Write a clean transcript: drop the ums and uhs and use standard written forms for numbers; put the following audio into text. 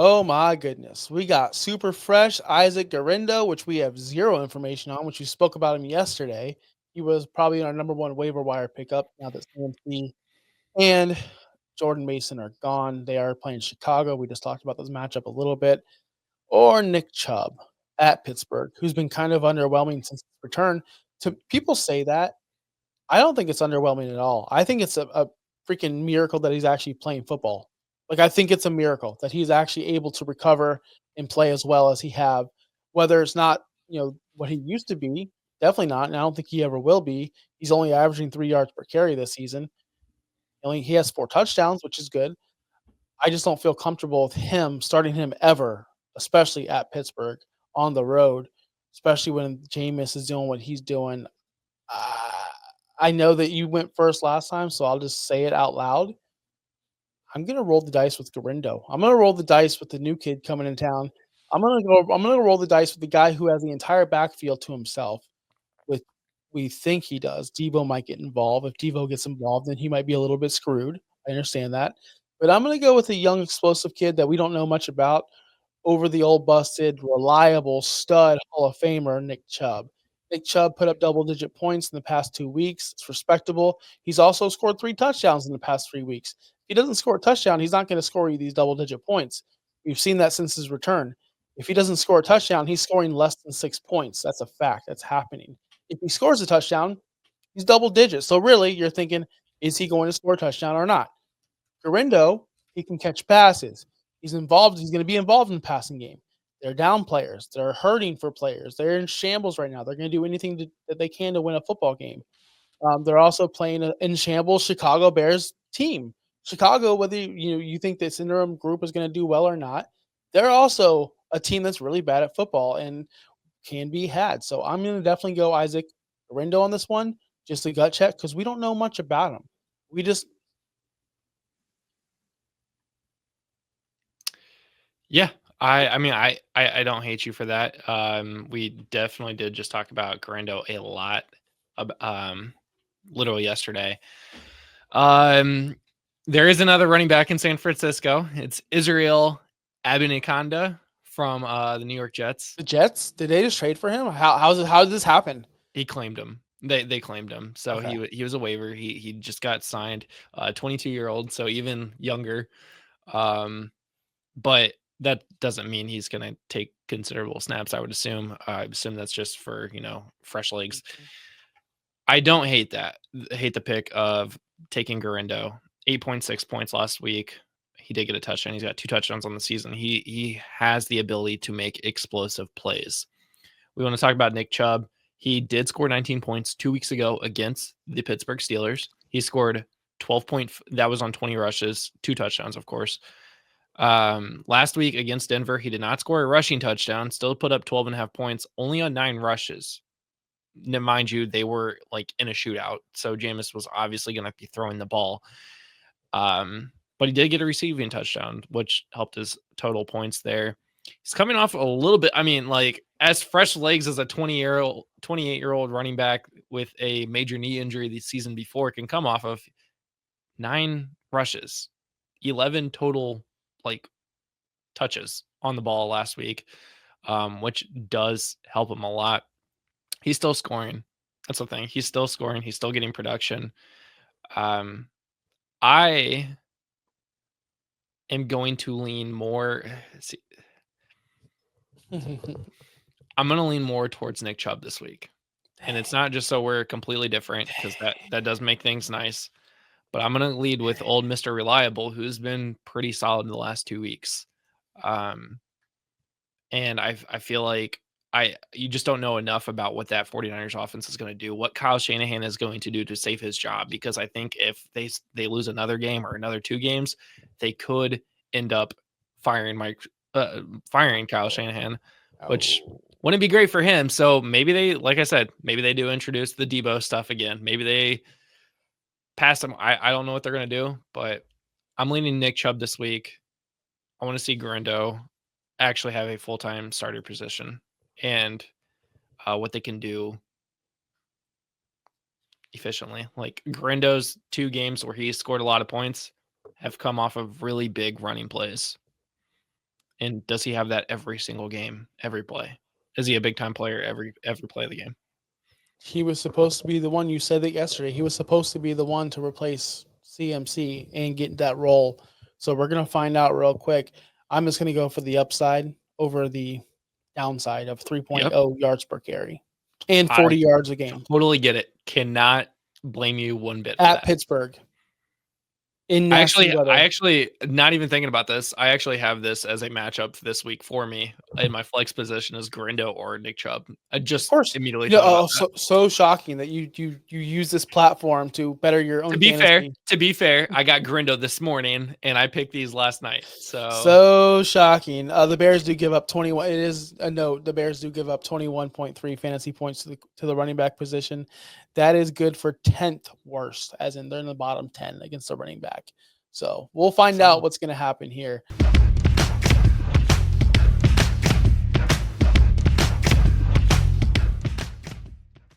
Oh my goodness. We got super fresh Isaac Guerendo, which we have zero information on, which we spoke about him yesterday. He was probably our number one waiver wire pickup now that CMC and Jordan Mason are gone. They are playing Chicago. We just talked about this matchup a little bit. Or Nick Chubb at Pittsburgh, who's been kind of underwhelming since his return. To people say that, I don't think it's underwhelming at all. I think it's a freaking miracle that he's actually playing football. Like, I think it's a miracle that he's actually able to recover and play as well as he have. Whether it's not, what he used to be, definitely not, and I don't think he ever will be. He's only averaging 3 yards per carry this season. He has 4 touchdowns, which is good. I just don't feel comfortable with him starting him ever, especially at Pittsburgh on the road, especially when Jameis is doing what he's doing. Uh, I know that you went first last time, so I'll just say it out loud. I'm gonna roll the dice with Guerendo. I'm gonna roll the dice with the new kid coming in town. I'm gonna roll the dice with the guy who has the entire backfield to himself. With we think he does. Devo might get involved. If Devo gets involved, then he might be a little bit screwed. I understand that. But I'm gonna go with a young explosive kid that we don't know much about over the old busted, reliable stud Hall of Famer, Nick Chubb. Nick Chubb put up double-digit points in the past 2 weeks. It's respectable. He's also scored 3 touchdowns in the past 3 weeks. If he doesn't score a touchdown, he's not gonna score you these double-digit points. We've seen that since his return. If he doesn't score a touchdown, he's scoring less than 6 points. That's a fact. That's happening. If he scores a touchdown, he's double digits. So really, you're thinking, is he going to score a touchdown or not? Guerendo, he can catch passes. He's involved. He's going to be involved in the passing game. They're down players. They're hurting for players. They're in shambles right now. They're going to do anything that they can to win a football game. They're also playing a in shambles Chicago Bears team. Chicago, whether you think this interim group is going to do well or not, they're also a team that's really bad at football and can be had. So I'm going to definitely go Isaac Guerendo on this one, just a gut check because we don't know much about him. We just Yeah. I mean, I don't hate you for that. We definitely did just talk about Guerendo a lot, literally yesterday. Um, there is another running back in San Francisco. It's Israel Abinakanda from the New York Jets. the Jets, did they just trade for him? How did this happen? He claimed him. They claimed him. So Okay. he was a waiver. He just got signed. 22-year-old, so even younger. Um, but that doesn't mean he's going to take considerable snaps. I would assume. I assume that's just for fresh legs. I don't hate that. Hate the pick of taking Guerendo. 8.6 points last week. He did get a touchdown. He's got 2 touchdowns on the season. He has the ability to make explosive plays. We want to talk about Nick Chubb. He did score 19 points 2 weeks ago against the Pittsburgh Steelers. He scored 12 point. That was on 20 rushes, 2 touchdowns, of course. Last week against Denver, he did not score a rushing touchdown. Still put up 12 and a half points, only on 9 rushes. Now, mind you, they were like in a shootout, so Jameis was obviously going to be throwing the ball. But he did get a receiving touchdown, which helped his total points there. He's coming off a little bit. I mean, like as fresh legs as a 28-year-old running back with a major knee injury the season before can come off of 9 rushes, 11 total like touches on the ball last week, which does help him a lot. He's still scoring. That's the thing. He's still scoring. He's still getting production. I am going to lean more. See, I'm going to lean more towards Nick Chubb this week. And it's not just so we're completely different because that does make things nice. But I'm going to lead with old Mr. Reliable, who's been pretty solid in the last 2 weeks. And I feel like you just don't know enough about what that 49ers offense is going to do, what Kyle Shanahan is going to do to save his job. Because I think if they lose another game or another 2 games, they could end up firing Kyle Shanahan, which wouldn't be great for him. So maybe they, like I said, maybe they do introduce the Debo stuff again. Maybe they pass him. I don't know what they're going to do, but I'm leaning Nick Chubb this week. I want to see Guerendo actually have a full-time starter position and what they can do efficiently. Like Guerendo's 2 games where he scored a lot of points have come off of really big running plays. And does he have that every single game, every play? Is he a big time player every play of the game? He was supposed to be the one. You said that yesterday. He was supposed to be the one to replace CMC and get that role. So we're gonna find out real quick. I'm just gonna go for the upside over the downside of Yep. 3.0 yards per carry and I 40 yards a game totally get it. Cannot blame you one bit for at that. Pittsburgh in I nasty actually I weather. actually not even thinking about this. I actually have this as a matchup this week for me in my flex position is Guerendo or Nick Chubb. I Of just course, immediately you know, thought about that. so shocking that you use this platform to better your To own be fair fantasy. to be fair, I got Guerendo this morning, and I picked these last night. So, So shocking. The Bears do give up 21. It is a note. The Bears do give up 21.3 fantasy points to the running back position. That is good for 10th worst, as in they're in the bottom 10 against the running back. So we'll find so out what's going to happen here.